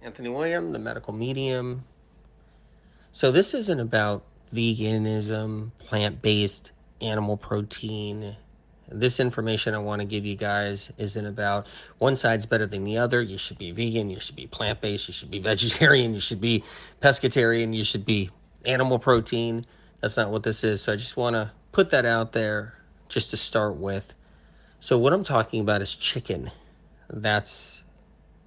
Anthony William, the medical medium. So this isn't about veganism, plant-based animal protein. This information I want to give you guys isn't about one side's better than the other. You should be vegan, you should be plant-based, you should be vegetarian, you should be pescatarian, you should be animal protein. That's not what this is. So I just want to put that out there just to start with. So what I'm talking about is chicken. That's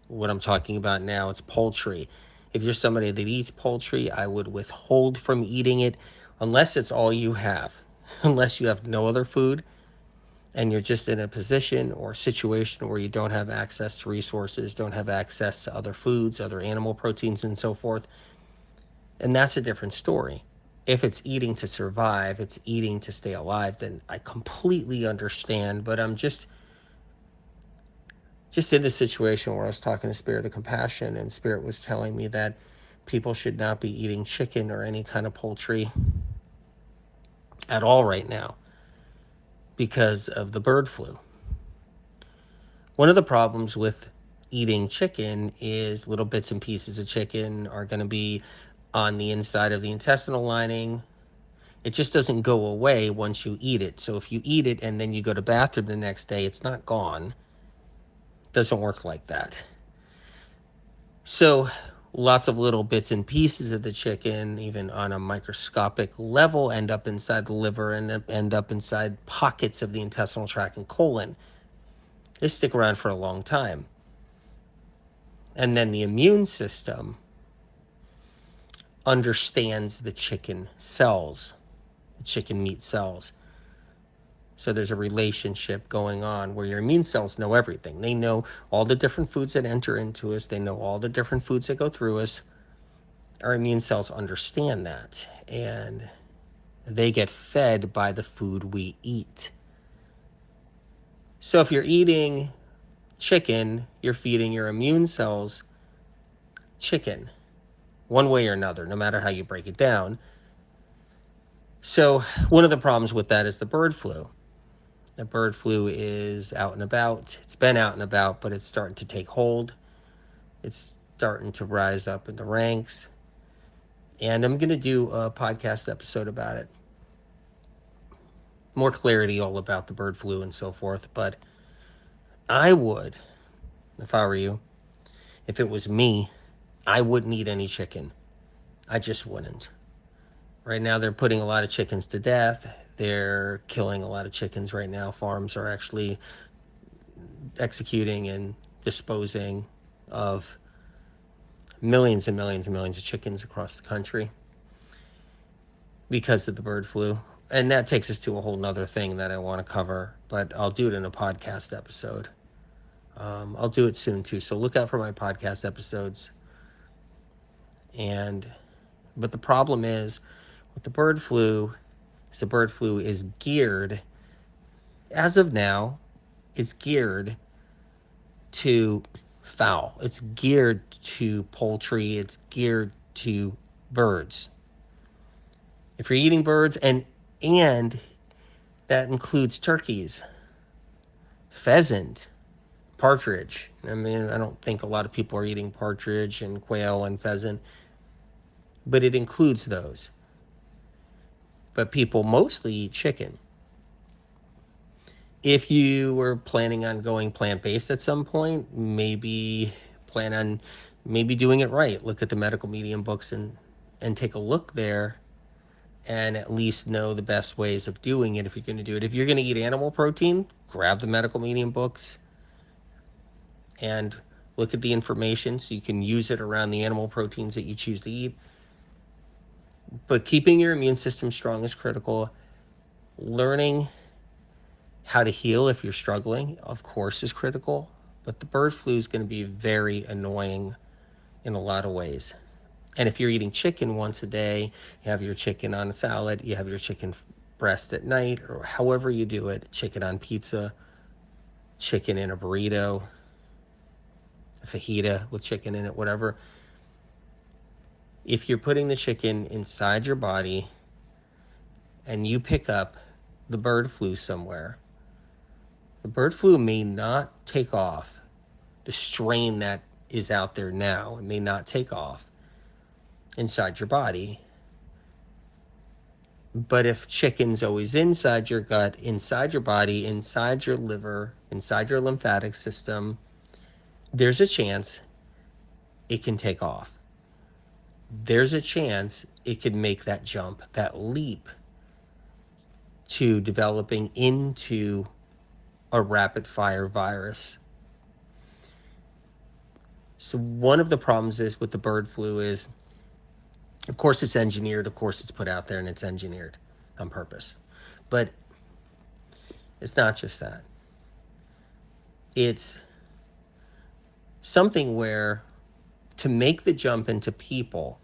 what I'm talking about now. It's poultry. If you're somebody that eats poultry, I would withhold from eating it unless it's all you have, unless you have no other food and you're just in a position or situation where you don't have access to resources, don't have access to other foods, other animal proteins, and so forth. And that's a different story. If it's eating to survive, it's eating to stay alive, then I completely understand. But I'm just in this situation where I was talking to Spirit of Compassion, and Spirit was telling me that people should not be eating chicken or any kind of poultry at all right now because of the bird flu. One of the problems with eating chicken is little bits and pieces of chicken are going to be on the inside of the intestinal lining. It just doesn't go away once you eat it. So if you eat it and then you go to the bathroom the next day, it's not gone. It doesn't work like that. So lots of little bits and pieces of the chicken, even on a microscopic level, end up inside the liver and end up inside pockets of the intestinal tract and colon. They stick around for a long time. And then the immune system understands the chicken cells, the chicken meat cells. So there's a relationship going on where your immune cells know everything. They know all the different foods that enter into us. They know all the different foods that go through us. Our immune cells understand that, and they get fed by the food we eat. So if you're eating chicken, you're feeding your immune cells chicken, one way or another, no matter how you break it down. So one of the problems with that is the bird flu. The bird flu is out and about. It's been out and about, but it's starting to take hold. It's starting to rise up in the ranks. And I'm going to do a podcast episode about it. More clarity all about the bird flu and so forth. But I would, if I were you, if it was me, I wouldn't eat any chicken. I just wouldn't. Right now, they're putting a lot of chickens to death. They're killing a lot of chickens right now. Farms are actually executing and disposing of millions and millions and millions of chickens across the country because of the bird flu. And that takes us to a whole nother thing that I want to cover, but I'll do it in a podcast episode. I'll do it soon too, so look out for my podcast episodes. But the problem is with the bird flu, the bird flu is geared, as of now, is geared to fowl. It's geared to poultry. It's geared to birds. If you're eating birds, and that includes turkeys, pheasant, partridge. I mean, I don't think a lot of people are eating partridge and quail and pheasant, but it includes those. But people mostly eat chicken. If you were planning on going plant-based at some point, maybe plan on doing it right. Look at the medical medium books and take a look there and at least know the best ways of doing it if you're going to do it. If you're going to eat animal protein, grab the medical medium books and look at the information so you can use it around the animal proteins that you choose to eat. But keeping your immune system strong is critical. Learning how to heal if you're struggling, of course, is critical. But the bird flu is going to be very annoying in a lot of ways. And if you're eating chicken once a day, you have your chicken on a salad, you have your chicken breast at night, or however you do it, chicken on pizza, chicken in a burrito, a fajita with chicken in it, whatever. If you're putting the chicken inside your body and you pick up the bird flu somewhere, the bird flu may not take off. The strain that is out there now. It may not take off inside your body. But if chicken's always inside your gut, inside your body, inside your liver, inside your lymphatic system, there's a chance it can take off. There's a chance it could make that jump, that leap to developing into a rapid fire virus. So one of the problems is with the bird flu is, of course it's engineered, of course it's put out there and it's engineered on purpose. But it's not just that. It's something where to make the jump into people,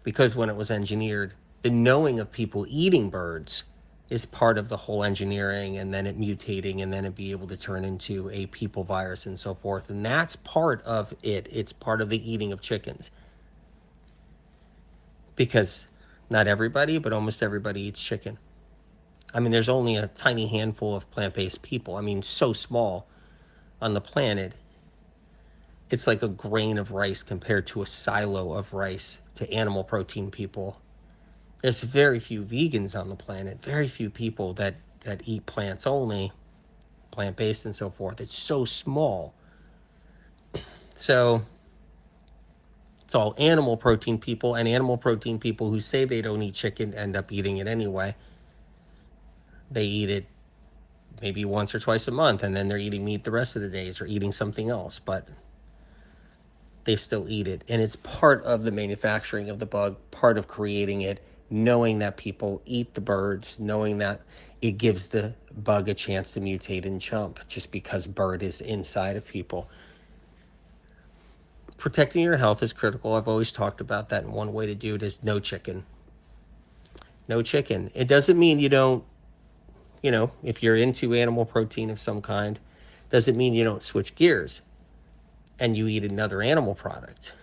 because when it was engineered, the knowing of people eating birds is part of the whole engineering, and then it mutating, and then it be able to turn into a people virus and so forth. And that's part of it. It's part of the eating of chickens. Because not everybody, but almost everybody eats chicken. I mean, there's only a tiny handful of plant-based people. I mean, so small on the planet. It's like a grain of rice compared to a silo of rice to animal protein people. There's very few vegans on the planet, very few people that eat plants only, plant-based and so forth. It's so small. So it's all animal protein people, and animal protein people who say they don't eat chicken end up eating it anyway. They eat it maybe once or twice a month, and then they're eating meat the rest of the days or eating something else, but they still eat it. And it's part of the manufacturing of the bug, part of creating it, knowing that people eat the birds, knowing that it gives the bug a chance to mutate and jump just because bird is inside of people. Protecting your health is critical. I've always talked about that, and one way to do it is no chicken. No chicken. It doesn't mean you don't, if you're into animal protein of some kind, doesn't mean you don't switch gears and you eat another animal product.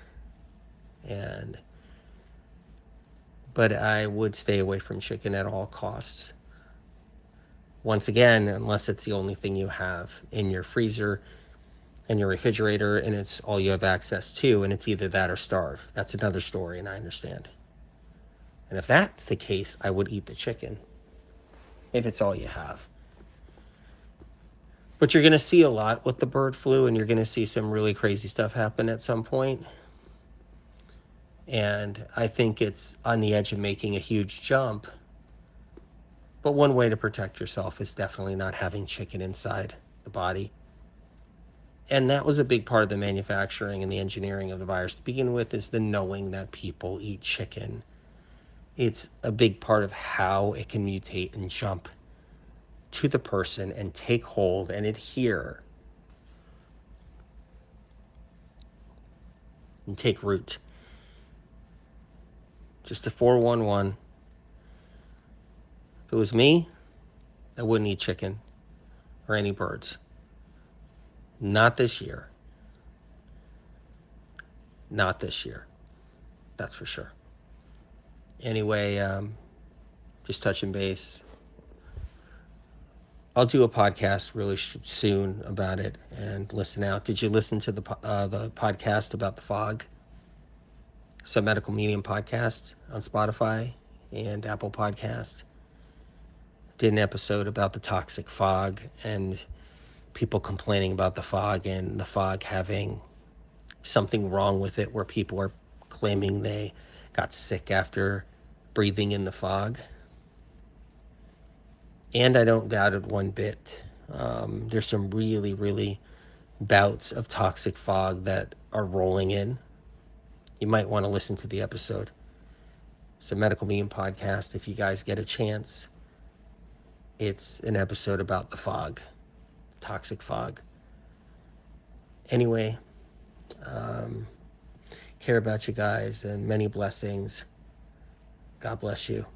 But I would stay away from chicken at all costs. Once again, unless it's the only thing you have in your freezer and your refrigerator and it's all you have access to, and it's either that or starve. That's another story, and I understand. And if that's the case, I would eat the chicken if it's all you have. But you're going to see a lot with the bird flu, and you're going to see some really crazy stuff happen at some point. And I think it's on the edge of making a huge jump. But one way to protect yourself is definitely not having chicken inside the body. And that was a big part of the manufacturing and the engineering of the virus to begin with, is the knowing that people eat chicken. It's a big part of how it can mutate and jump to the person and take hold and adhere and take root. Just a 411. If it was me, I wouldn't eat chicken or any birds. Not this year. Not this year. That's for sure. Anyway, just touching base. I'll do a podcast really soon about it, and listen out. Did you listen to the podcast about the fog? Some Medical Medium podcast on Spotify and Apple Podcast. Did an episode about the toxic fog and people complaining about the fog, and the fog having something wrong with it, where people are claiming they got sick after breathing in the fog. And I don't doubt it one bit. There's some really, really bouts of toxic fog that are rolling in. You might want to listen to the episode. It's a Medical Medium podcast. If you guys get a chance, it's an episode about the fog, toxic fog. Anyway, care about you guys, and many blessings. God bless you.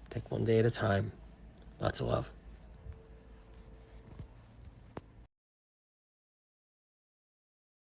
Take one day at a time. Lots of love.